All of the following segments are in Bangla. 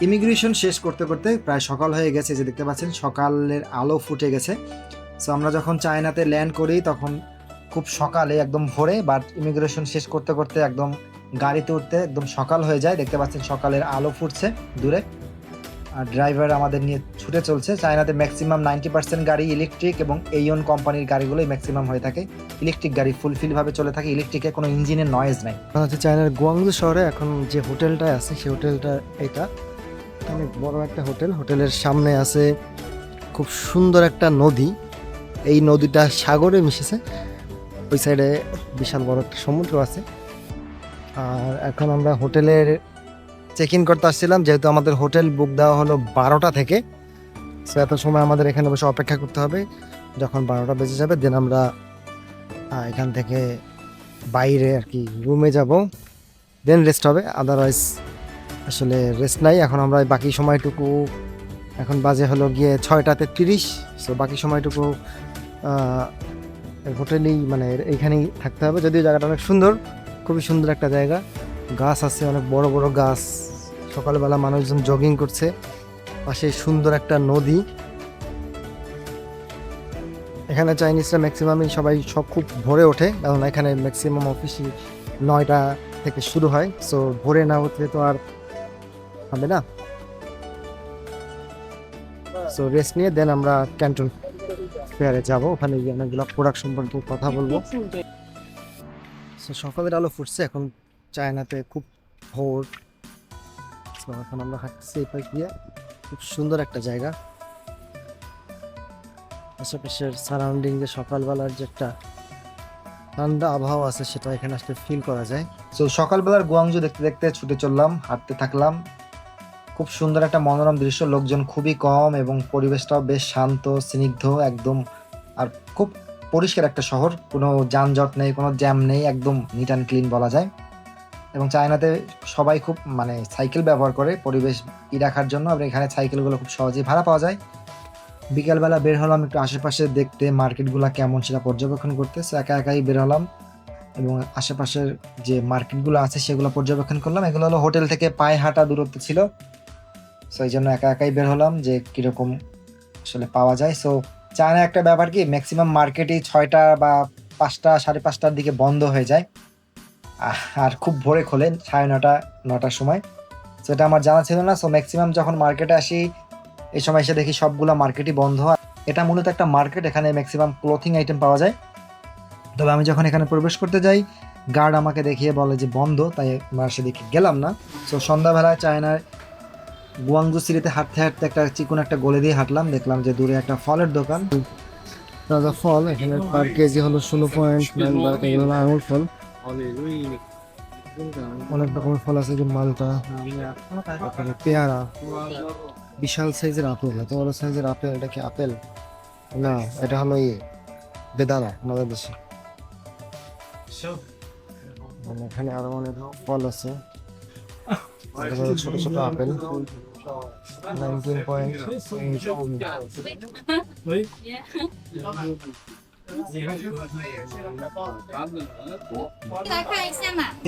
ইমিগ্রেশন শেষ করতে করতে প্রায় সকাল হয়ে গেছে, যে দেখতে পাচ্ছেন সকালের আলো ফুটে গেছে। সো আমরা যখন চায়নাতে ল্যান্ড করি তখন খুব সকালে একদম ভোরে, বাট ইমিগ্রেশন শেষ করতে করতে একদম গাড়িতে উঠতে একদম সকাল হয়ে যায়। দেখতে পাচ্ছেন সকালের আলো ফুটছে দূরে, আর ড্রাইভার আমাদের নিয়ে ছুটে চলছে। চায়নাতে ম্যাক্সিমাম 90% গাড়ি ইলেকট্রিক, এবং এইয়ন কোম্পানির গাড়িগুলোই ম্যাক্সিমাম হয়ে থাকে ইলেকট্রিক গাড়ি, ফুলফিলভাবে চলে থাকে ইলেকট্রিকে, কোনো ইঞ্জিনের নয়েজ নাই। হচ্ছে চায়নার গুয়াংজু শহরে এখন যে হোটেলটা আছে সেই হোটেলটা এটা অনেক বড় একটা হোটেল। হোটেলের সামনে আছে খুব সুন্দর একটা নদী, এই নদীটা সাগরে মিশেছে, ওই সাইডে বিশাল বড় একটা সমুদ্র আছে। আর এখন আমরা হোটেলের চেক ইন করতে আসছিলাম, যেহেতু আমাদের হোটেল বুক দেওয়া হলো 12টা থেকে, সো এত সময় আমাদের এখানে বসে অপেক্ষা করতে হবে। যখন 12টা বেজে যাবে দেন আমরা এখান থেকে বাইরে আর কি রুমে যাব, দেন রেস্ট হবে। আদারওয়াইজ আসলে রেস্ট নাই। এখন আমরা বাকি সময়টুকু, এখন বাজে হলো গিয়ে 6টা 30, সো বাকি সময়টুকু হোটেলেই মানে এইখানেই থাকতে হবে। যদিও জায়গাটা অনেক সুন্দর, খুবই সুন্দর একটা জায়গা, গাছ আছে অনেক বড় বড় গাছ, সকালবেলা মানুষজন জগিং করছে, পাশে সুন্দর একটা নদী। এখানে চাইনিজরা ম্যাক্সিমামই সব খুব ভোরে ওঠে, কারণ এখানে ম্যাক্সিমাম অফিসই 9টা থেকে শুরু হয়। সো ভোরে না উঠলে তো আর হবে না। সো রেস্ট নিয়ে দেন আমরা ক্যান্টন ফেয়ারে যাব, ওখানে গিয়ে অনেকগুলো প্রোডাক্ট সম্পর্কে কথা বলবো। সো সকালের আলো ফুটছে, এখন চায়নাতে খুব ভোর। সো এখন আমরা হাঁটছি এই পাশ দিয়ে, খুব সুন্দর একটা জায়গা। আশেপাশের সারাউন্ডিং যে সকালবেলার যে একটা ঠান্ডা আবহাওয়া আছে সেটা এখানে আসলে ফিল করা যায়। সো সকালবেলার গুয়াংজু দেখতে দেখতে ছুটে চললাম, হাঁটতে থাকলাম। খুব সুন্দর একটা মনোরম দৃশ্য, লোকজন খুবই কম এবং পরিবেশটাও বেশ শান্ত স্নিগ্ধ একদম। আর খুব পরিষ্কার একটা শহর, কোনো যানজট নেই, কোনো জ্যাম নেই, একদম নিট অ্যান্ড ক্লিন বলা যায়। এবং চায়নাতে সবাই খুব মানে সাইকেল ব্যবহার করে পরিবেশ রাখার জন্য, এবং এখানে সাইকেলগুলো খুব সহজেই ভাড়া পাওয়া যায়। বিকালবেলা বের হলাম একটু আশেপাশে দেখতে, মার্কেটগুলো কেমন সেটা পর্যবেক্ষণ করতে। একা একাই বের হলাম এবং আশেপাশের যে মার্কেটগুলো আছে সেগুলো পর্যবেক্ষণ করলাম। এগুলো হলো হোটেল থেকে পায়ে হাঁটা দূরত্ব ছিল, সো এই জন্য একা একাই বের হলাম যে কীরকম আসলে পাওয়া যায়। সো চায়না একটা ব্যাপার কি, ম্যাক্সিমাম মার্কেটই 6টা বা 5টা 5:30টার দিকে বন্ধ হয়ে যায়, আর খুব ভোরে খোলেন 9:30-9টার সময়। সো এটা আমার জানা ছিল না। সো ম্যাক্সিমাম যখন মার্কেটে আসি এই সময় এসে দেখি সবগুলো মার্কেটই বন্ধ। এটা মূলত একটা মার্কেট, এখানে ম্যাক্সিমাম ক্লোথিং আইটেম পাওয়া যায়। তবে আমি যখন এখানে প্রবেশ করতে যাই, গার্ড আমাকে দেখিয়ে বলে যে বন্ধ, তাই আমরা সেদিকে গেলাম না। সো সন্ধ্যাবেলায় চায়নার গুয়াংজু সিটিতে হাঁটতে হাঁটতে একটা চিকন একটা গলি দিয়ে হাঁটলাম, দেখলাম যে দূরে একটা ফলের দোকান। তাজা ফল এখানে পার কেজি হলো 16.9 বাট, এগুলো হলো আঙুর ফল। অনেক রকমের ফল আছে, যে মালটা, তারপরে পেয়ারা, বিশাল সাইজের আপেল, এত বড় সাইজের আপেল। এটা কি আপেল? না, এটা হলো বেদানা আমাদের দেশে। এখানে আরো অনেক ফল আছে, ছোট ছোট আপেল। 19.8।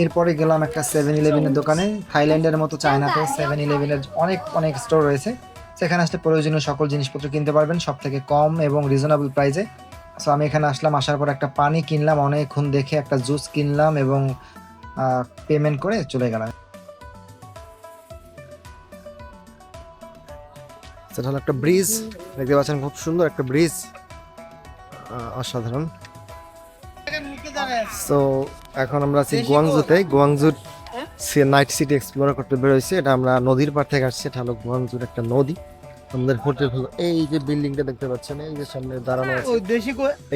এরপরে গেলাম একটা 7-Eleven-এর দোকানে। থাইল্যান্ডের মতো চায়নাতে 7-Eleven-এর অনেক অনেক স্টোর রয়েছে, সেখানে আসলে প্রয়োজনীয় সকল জিনিসপত্র কিনতে পারবেন সব থেকে কম এবং রিজনেবল প্রাইসে। সো আমি এখানে আসলাম, আসার পর একটা পানি কিনলাম অনেকক্ষণ দেখে, একটা জুস কিনলাম এবং পেমেন্ট করে চলে গেলাম। সেটা হলো একটা ব্রিজ, দেখতে পাচ্ছেন খুব সুন্দর একটা ব্রিজ, অসাধারণ। সো এখন আমরা আছি গুয়াংজুতে। গুয়াংজুর নাইট সিটি এক্সপ্লোর করতে বেরোইছি। এটা আমরা নদীর পার থেকে আসছি, এটা হলো গুয়াংজুর একটা নদী। আমাদের হোটেল হলো এই যে বিল্ডিংটা দেখতে পাচ্ছেন, এই যে সামনে দাঁড়ানো আছে,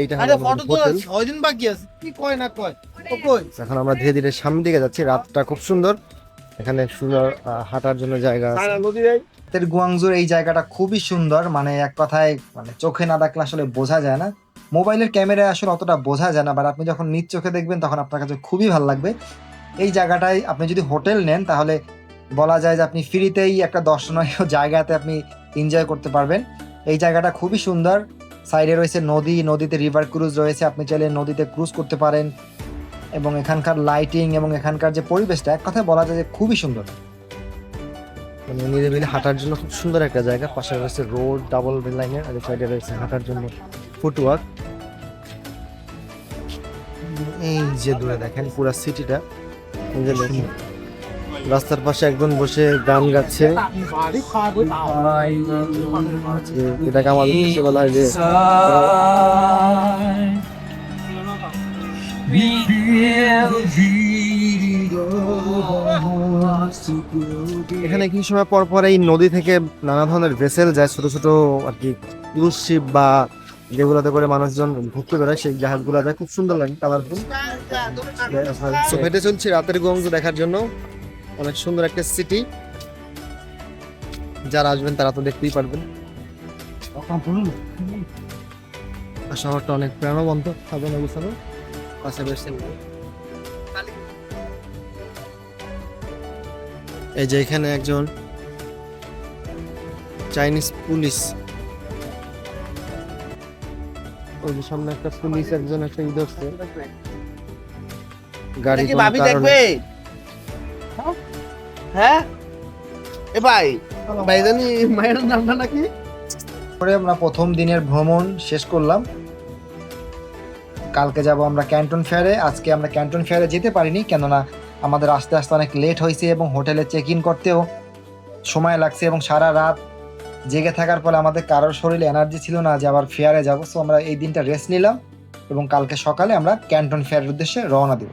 এইটা হলো আমাদের হোটেল। এখন আমরা ধীরে ধীরে সামনের দিকে যাচ্ছি। রাতটা খুব সুন্দর, এখানে সুন্দর হাঁটার জন্য জায়গা আছে। গুয়াংজুর এই জায়গাটা খুবই সুন্দর, মানে এক কথায় মানে চোখে না দেখলে আসলে বোঝা যায় না, মোবাইলের ক্যামেরায় আসলে অতটা বোঝা যায় না, বাট আপনি যখন নিজ চোখে দেখবেন তখন আপনার কাছে খুবই ভালো লাগবে। এই জায়গাটায় আপনি যদি হোটেল নেন তাহলে বলা যায় যে আপনি ফ্রিতেই একটা দর্শনীয় জায়গাতে আপনি এনজয় করতে পারবেন। এই জায়গাটা খুবই সুন্দর, সাইডে রয়েছে নদী, নদীতে রিভার ক্রুজ রয়েছে, আপনি চাইলে নদীতে ক্রুজ করতে পারেন। এবং এখানকার লাইটিং এবং এখানকার যে পরিবেশটা, এক কথায় বলা যায় যে খুবই সুন্দর। মানে নিরিবিলি হাঁটার জন্য খুব সুন্দর একটা জায়গা। পাশে রয়েছে রোড ডাবল লাইনের, আর সাইডে রয়েছে হাঁটার জন্য ফুটওয়ার্ক। এই যে দূরে দেখেন পুরো সিটিটা, এই যে দেখেন রাস্তার পাশে একজন বসে গান গাচ্ছে। এটাকে আমাদের দেশে বলা হয় যে এখানে কিছু সময় পর পর এই নদী থেকে নানা ধরনের ভেসেল যায়, ছোট ছোট আর কি ক্রুজ শিপ বা যেগুলোতে করে মানুষজন ঘুরতে বেড়ায়, সেই জাহাজগুলো যায়, খুব সুন্দর লাগে কালারফুল। তো হেঁটে চলছি রাতের গঞ্জ দেখার জন্য। অনেক সুন্দর একটা সিটি, যারা আসবেন তারা তো দেখতেই পারবেন। আর শহরটা অনেক প্রাণবন্ত, সাজানো গুছানো। পাশে রয়েছে এই যে এখানে একজন চাইনিজ পুলিশ, ওই যে সামনে একটা পুলিশ একজন একটা ই ধরছে গাড়ি কি কোনো ভাবি কারণে- দেখবে? হ্যাঁ এ ভাই ভাই জানি মায়ের নামটা নাকি? করে আমরা প্রথম দিনের ভ্রমণ শেষ করলাম। কালকে যাব আমরা ক্যান্টন ফেয়ারে। আজকে আমরা ক্যান্টন ফেয়ারে যেতে পারিনি, কেননা আমাদের আস্তে আস্তে অনেক লেট হয়েছে এবং হোটেলে চেক ইন করতেও সময় লাগছে, এবং সারা রাত জেগে থাকার ফলে আমাদের কারোর শরীরে এনার্জি ছিল না যে আবার ফেয়ারে যাবো। সো আমরা এই দিনটা রেস্ট নিলাম এবং কালকে সকালে আমরা ক্যান্টন ফেয়ারের উদ্দেশ্যে রওনা দেব।